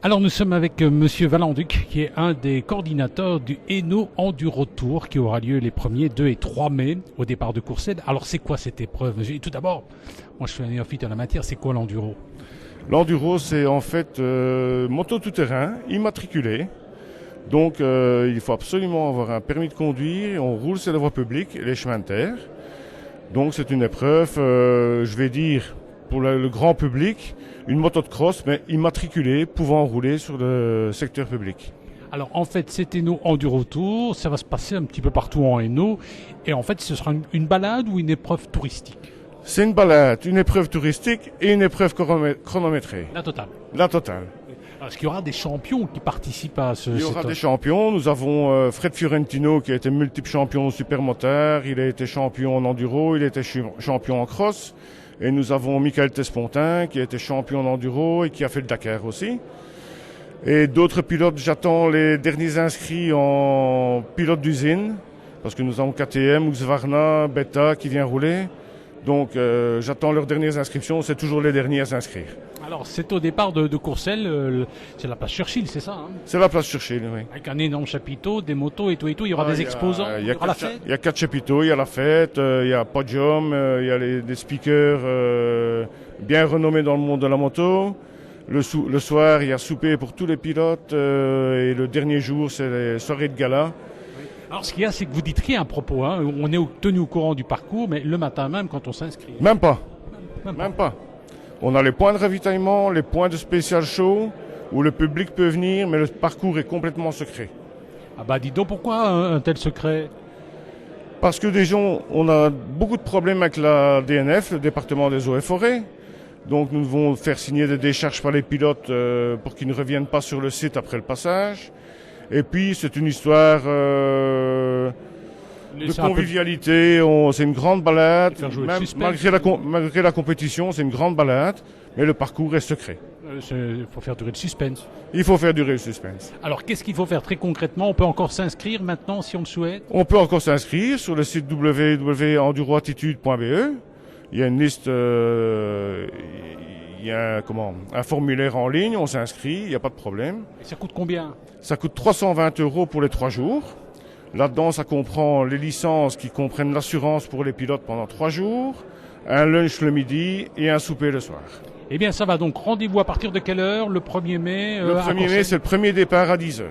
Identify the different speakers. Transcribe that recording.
Speaker 1: Alors nous sommes avec Monsieur Valenduc, qui est un des coordinateurs du Hainaut Enduro Tour, qui aura lieu les 1er, 2 et 3 mai au départ de Courcelles. Alors c'est quoi cette épreuve? Tout d'abord, moi je suis un néophyte en la matière, c'est quoi l'enduro?
Speaker 2: L'enduro, c'est en fait moto tout-terrain, immatriculé. Donc il faut absolument avoir un permis de conduire. On roule sur la voie publique et les chemins de terre. Donc c'est une épreuve, je vais dire, pour le grand public, une moto de cross, mais immatriculée, pouvant rouler sur le secteur public.
Speaker 1: Alors en fait, cet Hainaut Enduro Tour, ça va se passer un petit peu partout en Hainaut. Et en fait, ce sera une balade ou une épreuve touristique?
Speaker 2: C'est une balade, une épreuve touristique et une épreuve chronométrée.
Speaker 1: La totale.
Speaker 2: La totale.
Speaker 1: Est-ce qu'il y aura des champions qui participent à ce...
Speaker 2: Il y aura des champions. Nous avons Fred Fiorentino qui a été multiple champion au supermotard. Il a été champion en enduro, il a été champion en cross. Et nous avons Michael Tespontin qui a été champion en enduro et qui a fait le Dakar aussi. Et d'autres pilotes, j'attends les derniers inscrits en pilote d'usine. Parce que nous avons KTM, Husqvarna, Beta qui vient rouler. Donc j'attends leurs dernières inscriptions, c'est toujours les derniers à s'inscrire.
Speaker 1: Alors c'est au départ de Courcelles, c'est la place Churchill, c'est ça hein?
Speaker 2: C'est la place Churchill, oui.
Speaker 1: Avec un énorme chapiteau, des motos et tout, il y aura des exposants, il y aura la fête.
Speaker 2: Il y a 4 chapiteaux, il y a la fête, il y a podium, il y a des speakers bien renommés dans le monde de la moto. Le soir, il y a souper pour tous les pilotes et le dernier jour, c'est les soirées de gala.
Speaker 1: Alors ce qu'il y a, c'est que vous dites rien à propos, hein. On est tenu au courant du parcours, mais le matin même quand on s'inscrit.
Speaker 2: Même pas. On a les points de ravitaillement, les points de spécial show, où le public peut venir, mais le parcours est complètement secret.
Speaker 1: Ah bah dis donc, pourquoi un tel secret?
Speaker 2: Parce que déjà, on a beaucoup de problèmes avec la DNF, le département des eaux et forêts. Donc nous devons faire signer des décharges par les pilotes pour qu'ils ne reviennent pas sur le site après le passage. Et puis c'est une histoire de convivialité, c'est une grande balade. Même, malgré la compétition, c'est une grande balade, mais le parcours est secret.
Speaker 1: Il faut faire durer le suspense.
Speaker 2: Il faut faire durer le suspense.
Speaker 1: Alors qu'est-ce qu'il faut faire très concrètement? On peut encore s'inscrire maintenant si on le souhaite?
Speaker 2: On peut encore s'inscrire sur le site www.enduroattitude.be. Il y a une liste, il y a un formulaire en ligne, on s'inscrit, il n'y a pas de problème.
Speaker 1: Et ça coûte combien?
Speaker 2: Ça coûte 320 € pour les 3 jours. Là-dedans, ça comprend les licences qui comprennent l'assurance pour les pilotes pendant 3 jours, un lunch le midi et un souper le soir.
Speaker 1: Eh bien, ça va donc. Rendez-vous à partir de quelle heure? Le 1er mai
Speaker 2: Le 1er mai, c'est le premier départ à 10 h.